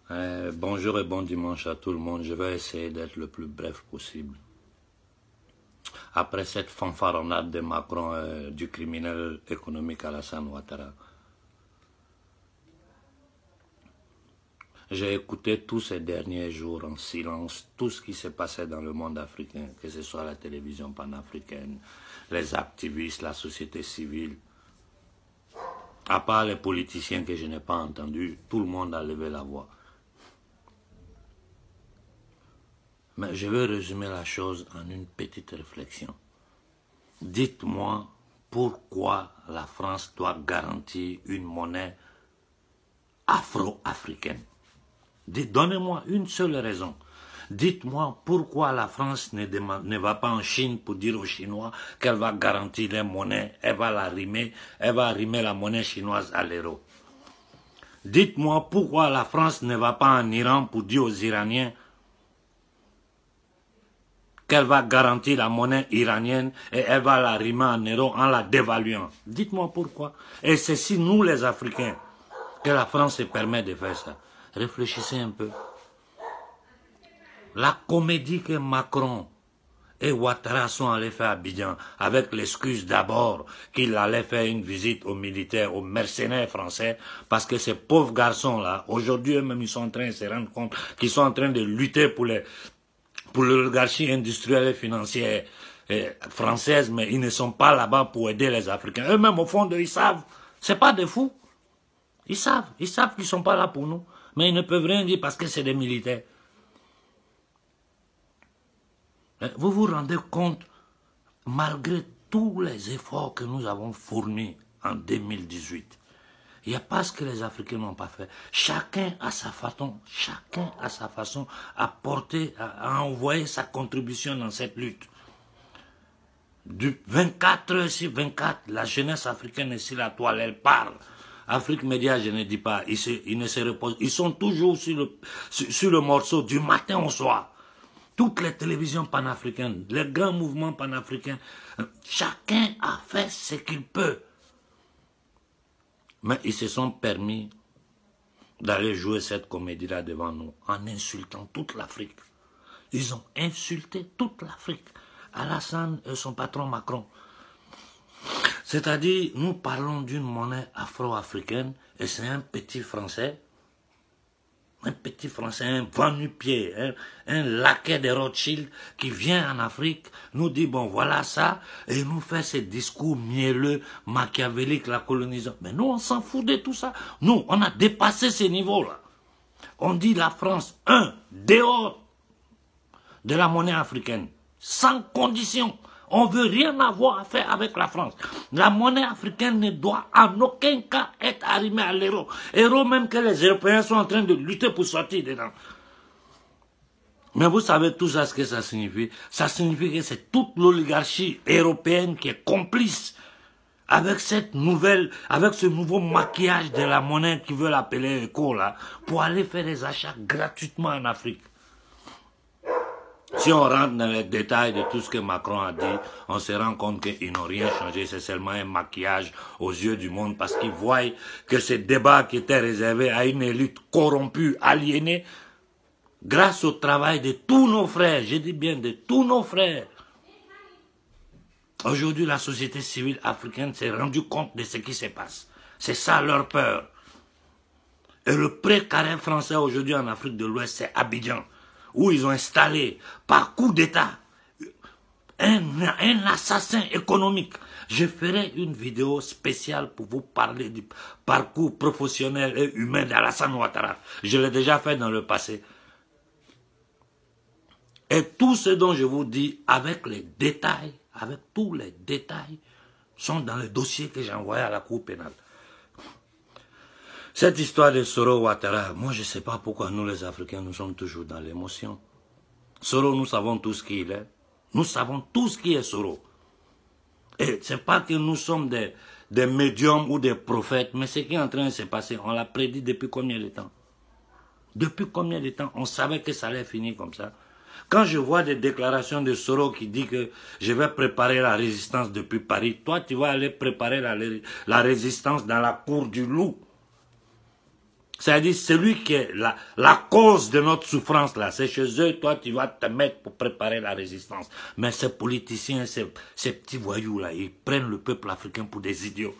Bonjour et bon dimanche à tout le monde. Je vais essayer d'être le plus bref possible. Après cette fanfaronnade de Macron du criminel économique Alassane Ouattara, j'ai écouté tous ces derniers jours en silence tout ce qui s'est passé dans le monde africain, que ce soit la télévision panafricaine, les activistes, la société civile. À part les politiciens que je n'ai pas entendus, tout le monde a levé la voix. Mais je vais résumer la chose en une petite réflexion. Dites-moi pourquoi la France doit garantir une monnaie afro-africaine. Donnez-moi une seule raison. Dites-moi pourquoi la France ne va pas en Chine pour dire aux Chinois qu'elle va garantir les monnaies, elle va arrimer la monnaie chinoise à l'euro. Dites-moi pourquoi la France ne va pas en Iran pour dire aux Iraniens qu'elle va garantir la monnaie iranienne et elle va la rimer en euro en la dévaluant. Dites-moi pourquoi. Et c'est si nous les Africains que la France se permet de faire ça. Réfléchissez un peu. La comédie que Macron et Ouattara sont allés faire à Abidjan avec l'excuse d'abord qu'il allait faire une visite aux militaires, aux mercenaires français, parce que ces pauvres garçons-là, aujourd'hui eux-mêmes ils sont en train de se rendre compte qu'ils sont en train de lutter pour l'oligarchie industrielle et financière française, mais ils ne sont pas là-bas pour aider les Africains. Eux-mêmes, au fond, ils savent. C'est pas des fous. Ils savent qu'ils ne sont pas là pour nous. Mais ils ne peuvent rien dire parce que c'est des militaires. Vous vous rendez compte, malgré tous les efforts que nous avons fournis en 2018, il n'y a pas ce que les Africains n'ont pas fait. Chacun à sa façon, a envoyé sa contribution dans cette lutte. Du 24 heures sur 24, la jeunesse africaine est sur la toile, elle parle. Afrique Média, je ne dis pas, ils ne se reposent. Ils sont toujours sur le morceau du matin au soir. Toutes les télévisions panafricaines, les grands mouvements panafricains, chacun a fait ce qu'il peut. Mais ils se sont permis d'aller jouer cette comédie-là devant nous en insultant toute l'Afrique. Ils ont insulté toute l'Afrique. Alassane et son patron Macron. C'est-à-dire, nous parlons d'une monnaie afro-africaine et c'est un petit Français, un venu-pied, un laquais de Rothschild qui vient en Afrique, nous dit, bon, voilà ça, et nous fait ces discours mielleux, machiavéliques, la colonisation. Mais nous, on s'en fout de tout ça. Nous, on a dépassé ces niveaux-là. On dit la France, dehors de la monnaie africaine, sans condition. On ne veut rien avoir à faire avec la France. La monnaie africaine ne doit en aucun cas être arrimée à l'euro. Euro même que les Européens sont en train de lutter pour sortir dedans. Mais vous savez tout ça, ce que ça signifie. Ça signifie que c'est toute l'oligarchie européenne qui est complice avec ce nouveau maquillage de la monnaie qui veut l'appeler éco là, pour aller faire des achats gratuitement en Afrique. Si on rentre dans les détails de tout ce que Macron a dit, on se rend compte qu'ils n'ont rien changé, c'est seulement un maquillage aux yeux du monde parce qu'ils voient que ce débat qui était réservé à une élite corrompue, aliénée, grâce au travail de tous nos frères, je dis bien de tous nos frères. Aujourd'hui, la société civile africaine s'est rendue compte de ce qui se passe. C'est ça leur peur. Et le précaré français aujourd'hui en Afrique de l'Ouest, c'est Abidjan, où ils ont installé, par coup d'État, un assassin économique. Je ferai une vidéo spéciale pour vous parler du parcours professionnel et humain d'Alassane Ouattara. Je l'ai déjà fait dans le passé. Et tout ce dont je vous dis, avec les détails, avec tous les détails, sont dans le dossier que j'ai envoyé à la Cour pénale. Cette histoire de Soro Ouattara, moi je ne sais pas pourquoi nous les Africains, nous sommes toujours dans l'émotion. Soro, nous savons tout ce qu'il est. Nous savons tout ce qui est Soro. Et ce n'est pas que nous sommes des médiums ou des prophètes, mais ce qui est en train de se passer, on l'a prédit depuis combien de temps? Depuis combien de temps on savait que ça allait finir comme ça? Quand je vois des déclarations de Soro qui dit que je vais préparer la résistance depuis Paris, toi tu vas aller préparer la résistance dans la cour du loup. C'est-à-dire, celui qui est la cause de notre souffrance, là, c'est chez eux, toi, tu vas te mettre pour préparer la résistance. Mais ces politiciens, ces petits voyous, là, ils prennent le peuple africain pour des idiots.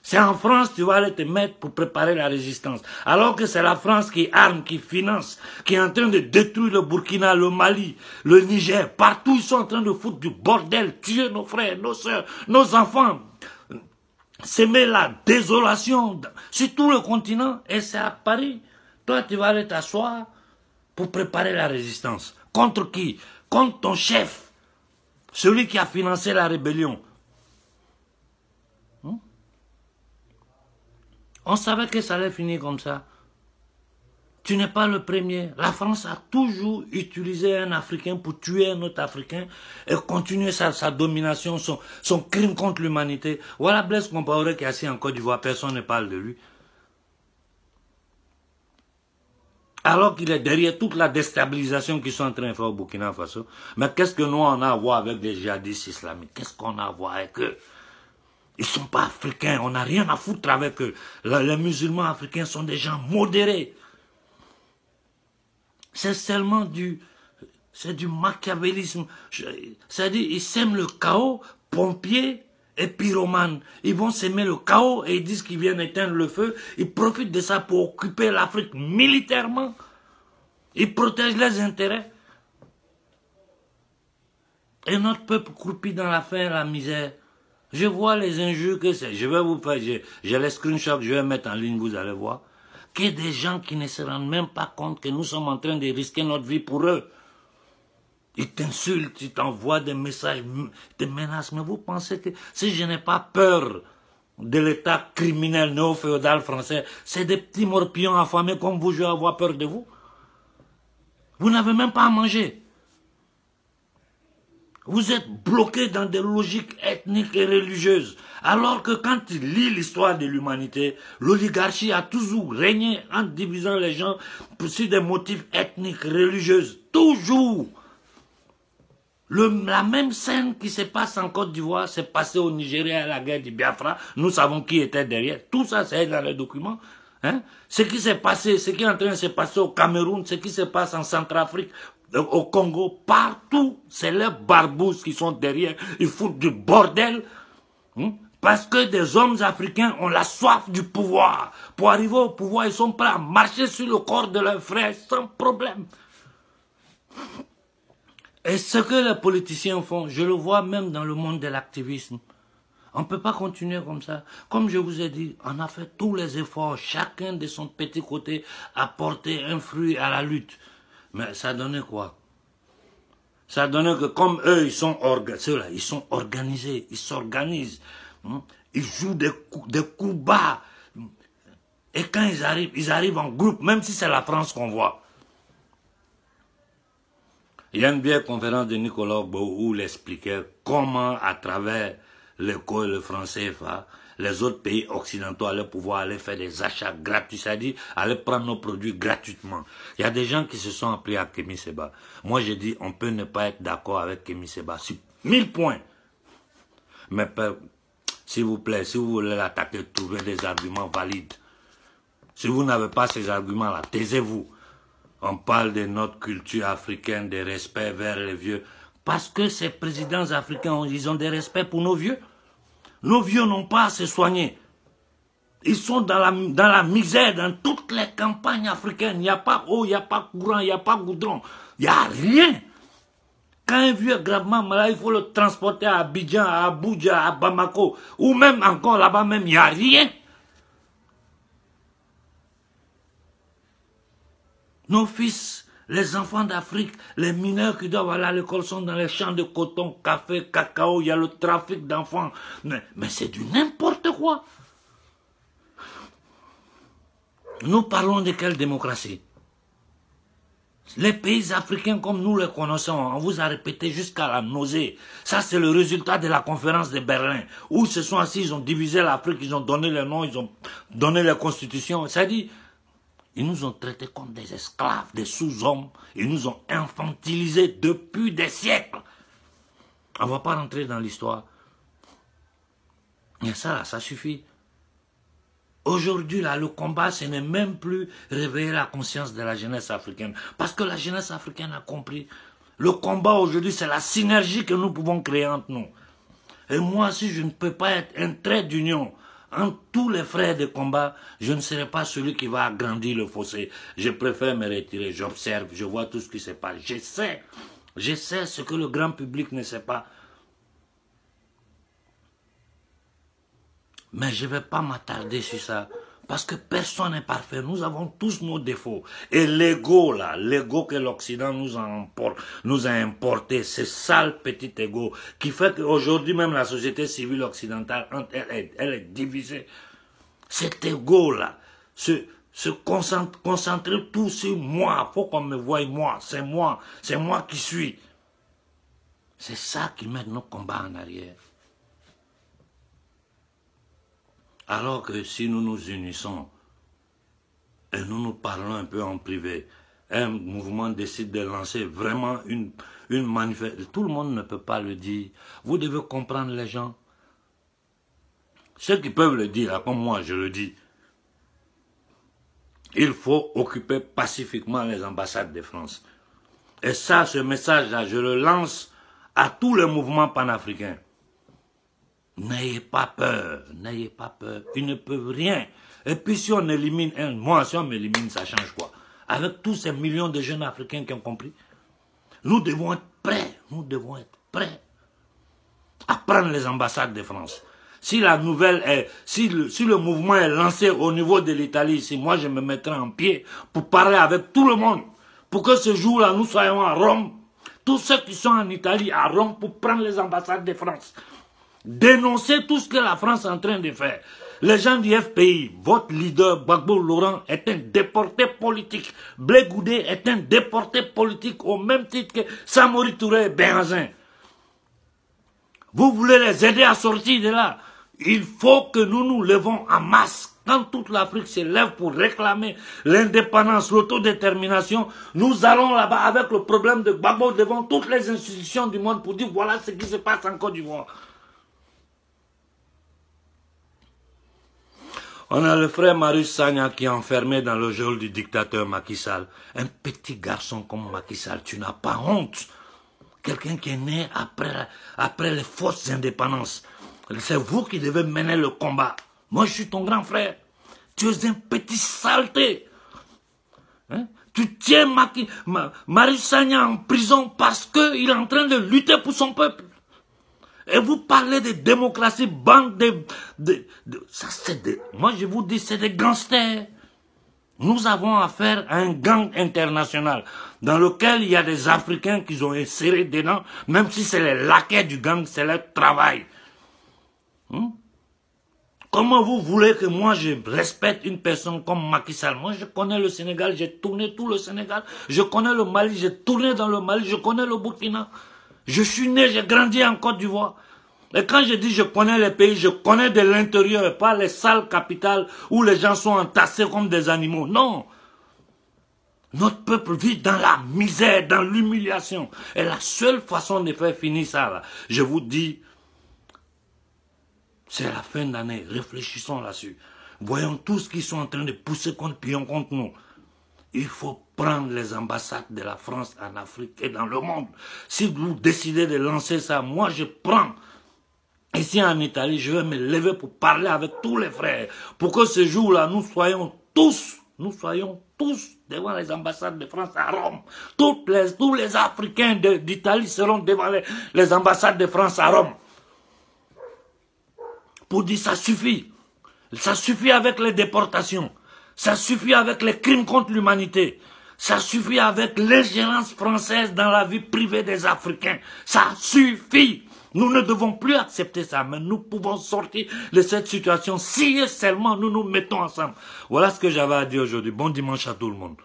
C'est en France tu vas aller te mettre pour préparer la résistance. Alors que c'est la France qui arme, qui finance, qui est en train de détruire le Burkina, le Mali, le Niger. Partout, ils sont en train de foutre du bordel, tuer nos frères, nos soeurs, nos enfants. S'aimer la désolation sur tout le continent, et c'est à Paris. Toi, tu vas aller t'asseoir pour préparer la résistance. Contre qui? Contre ton chef, celui qui a financé la rébellion. On savait que ça allait finir comme ça. Tu n'es pas le premier. La France a toujours utilisé un Africain pour tuer un autre Africain et continuer sa domination, son crime contre l'humanité. Voilà Blaise Compaoré qui est assis en Côte d'Ivoire, personne ne parle de lui. Alors qu'il est derrière toute la déstabilisation qu'ils sont en train de faire au Burkina Faso. Mais qu'est-ce que nous on a à voir avec des djihadistes islamiques? Qu'est-ce qu'on a à voir avec eux? Ils ne sont pas africains, on n'a rien à foutre avec eux. Les musulmans africains sont des gens modérés. C'est seulement du machiavélisme. C'est-à-dire, ils sèment le chaos, pompiers et pyromanes. Ils vont s'aimer le chaos et ils disent qu'ils viennent éteindre le feu. Ils profitent de ça pour occuper l'Afrique militairement. Ils protègent les intérêts. Et notre peuple croupit dans la faim et la misère. Je vois les injures que c'est. Je vais vous faire, j'ai les screenshots que je vais mettre en ligne, vous allez voir. Qu'il y ait des gens qui ne se rendent même pas compte que nous sommes en train de risquer notre vie pour eux. Ils t'insultent, ils t'envoient des messages, des menaces. Mais vous pensez que si je n'ai pas peur de l'état criminel néo-féodal français, c'est des petits morpions affamés comme vous, je vais avoir peur de vous? Vous n'avez même pas à manger. Vous êtes bloqués dans des logiques ethniques et religieuses. Alors que quand tu lis l'histoire de l'humanité, l'oligarchie a toujours régné en divisant les gens sur des motifs ethniques, religieux. Toujours. La même scène qui se passe en Côte d'Ivoire s'est passée au Nigeria à la guerre du Biafra. Nous savons qui était derrière. Tout ça, c'est dans les documents. Hein? Ce qui s'est passé, ce qui est en train de se passer au Cameroun, ce qui se passe en Centrafrique, au Congo, partout, c'est les barbouzes qui sont derrière. Ils foutent du bordel. Parce que des hommes africains ont la soif du pouvoir. Pour arriver au pouvoir, ils sont prêts à marcher sur le corps de leurs frères sans problème. Et ce que les politiciens font, je le vois même dans le monde de l'activisme. On ne peut pas continuer comme ça. Comme je vous ai dit, on a fait tous les efforts, chacun de son petit côté, à porter un fruit à la lutte. Mais ça donnait quoi? Ça donnait que comme eux, ils sont organisés, ils s'organisent. Ils jouent des coups bas. Et quand ils arrivent en groupe, même si c'est la France qu'on voit. Il y a une vieille conférence de Nicolas Gbou où il expliquait comment, à travers l'école, le franc CFA, les autres pays occidentaux allaient pouvoir aller faire des achats gratuits, c'est-à-dire aller prendre nos produits gratuitement. Il y a des gens qui se sont appelés à Kémy Séba. Moi, j'ai dit, on peut ne pas être d'accord avec Kémy Séba sur 1000 points. Mais s'il vous plaît, si vous voulez l'attaquer, trouvez des arguments valides. Si vous n'avez pas ces arguments-là, taisez-vous. On parle de notre culture africaine, de respect vers les vieux. Parce que ces présidents africains, ils ont des respects pour nos vieux. Nos vieux n'ont pas à se soigner. Ils sont dans la misère, dans toutes les campagnes africaines. Il n'y a pas eau, il n'y a pas courant, il n'y a pas goudron. Il n'y a rien. Quand un vieux est gravement malade, il faut le transporter à Abidjan, à Abuja, à Bamako. Ou même encore là-bas même, il n'y a rien. Nos fils, les enfants d'Afrique, les mineurs qui doivent aller à l'école sont dans les champs de coton, café, cacao, il y a le trafic d'enfants. Mais c'est du n'importe quoi. Nous parlons de quelle démocratie? Les pays africains comme nous les connaissons, on vous a répété jusqu'à la nausée. Ça c'est le résultat de la conférence de Berlin, où ils se sont assis, ils ont divisé l'Afrique, ils ont donné les noms, ils ont donné les constitutions. C'est-à-dire, ils nous ont traités comme des esclaves, des sous-hommes. Ils nous ont infantilisés depuis des siècles. On ne va pas rentrer dans l'histoire. Mais ça, là, ça suffit. Aujourd'hui, là, le combat, ce n'est même plus réveiller la conscience de la jeunesse africaine. Parce que la jeunesse africaine a compris. Le combat aujourd'hui, c'est la synergie que nous pouvons créer entre nous. Et moi, si je ne peux pas être un trait d'union entre tous les frères de combat, je ne serai pas celui qui va agrandir le fossé. Je préfère me retirer, j'observe, je vois tout ce qui se passe. Je sais ce que le grand public ne sait pas. Mais je ne vais pas m'attarder sur ça. Parce que personne n'est parfait. Nous avons tous nos défauts. Et l'ego, là, l'ego que l'Occident nous a importé, ce sale petit ego, qui fait qu'aujourd'hui même la société civile occidentale, elle est divisée. Cet ego-là, se concentrer tout sur moi. Il faut qu'on me voie moi. C'est moi qui suis. C'est ça qui met nos combats en arrière. Alors que si nous nous unissons et nous parlons un peu en privé, un mouvement décide de lancer vraiment une manifestation, tout le monde ne peut pas le dire. Vous devez comprendre les gens. Ceux qui peuvent le dire, comme moi je le dis, il faut occuper pacifiquement les ambassades de France. Et ça, ce message-là, je le lance à tous les mouvements panafricains. N'ayez pas peur, n'ayez pas peur, ils ne peuvent rien. Et puis si on élimine si on m'élimine, ça change quoi? Avec tous ces millions de jeunes Africains qui ont compris, nous devons être prêts à prendre les ambassades de France. Si la nouvelle est, si le mouvement est lancé au niveau de l'Italie, ici, moi je me mettrai en pied pour parler avec tout le monde, pour que ce jour-là nous soyons à Rome, tous ceux qui sont en Italie, à Rome, pour prendre les ambassades de France. Dénoncer tout ce que la France est en train de faire. Les gens du FPI, votre leader, Gbagbo Laurent, est un déporté politique. Blé Goudé est un déporté politique au même titre que Samori Touré et Benzin. Vous voulez les aider à sortir de là. Il faut que nous nous levons en masse. Quand toute l'Afrique se lève pour réclamer l'indépendance, l'autodétermination, nous allons là-bas avec le problème de Gbagbo devant toutes les institutions du monde pour dire voilà ce qui se passe en Côte d'Ivoire. On a le frère Marius Sagna qui est enfermé dans le geôle du dictateur Macky Sall. Un petit garçon comme Macky Sall, tu n'as pas honte. Quelqu'un qui est né après les fausses indépendances. C'est vous qui devez mener le combat. Moi, je suis ton grand frère. Tu es un petit saleté. Hein? Tu tiens Marius Sagna en prison parce qu'il est en train de lutter pour son peuple. Et vous parlez de démocratie, bande ça c'est moi je vous dis, c'est des gangsters. Nous avons affaire à un gang international dans lequel il y a des Africains qui ont inséré dedans, même si c'est les laquais du gang, c'est leur travail. Comment vous voulez que moi je respecte une personne comme Macky Sall? Moi je connais le Sénégal, j'ai tourné tout le Sénégal, je connais le Mali, j'ai tourné dans le Mali, je connais le Burkina. Je suis né, j'ai grandi en Côte d'Ivoire. Et quand je dis je connais les pays, je connais de l'intérieur et pas les salles capitales où les gens sont entassés comme des animaux. Non. Notre peuple vit dans la misère, dans l'humiliation. Et la seule façon de faire finir ça, là, je vous dis, c'est la fin d'année. Réfléchissons là-dessus. Voyons tout ce qu'ils sont en train de pousser contre nous. Il faut prendre les ambassades de la France en Afrique et dans le monde. Si vous décidez de lancer ça, moi je prends. Ici en Italie, je vais me lever pour parler avec tous les frères. Pour que ce jour-là, nous soyons tous devant les ambassades de France à Rome. Tous les Africains d'Italie seront devant les ambassades de France à Rome. Pour dire ça suffit. Ça suffit avec les déportations. Ça suffit avec les crimes contre l'humanité. Ça suffit avec l'ingérence française dans la vie privée des Africains. Ça suffit. Nous ne devons plus accepter ça, mais nous pouvons sortir de cette situation si et seulement nous nous mettons ensemble. Voilà ce que j'avais à dire aujourd'hui. Bon dimanche à tout le monde.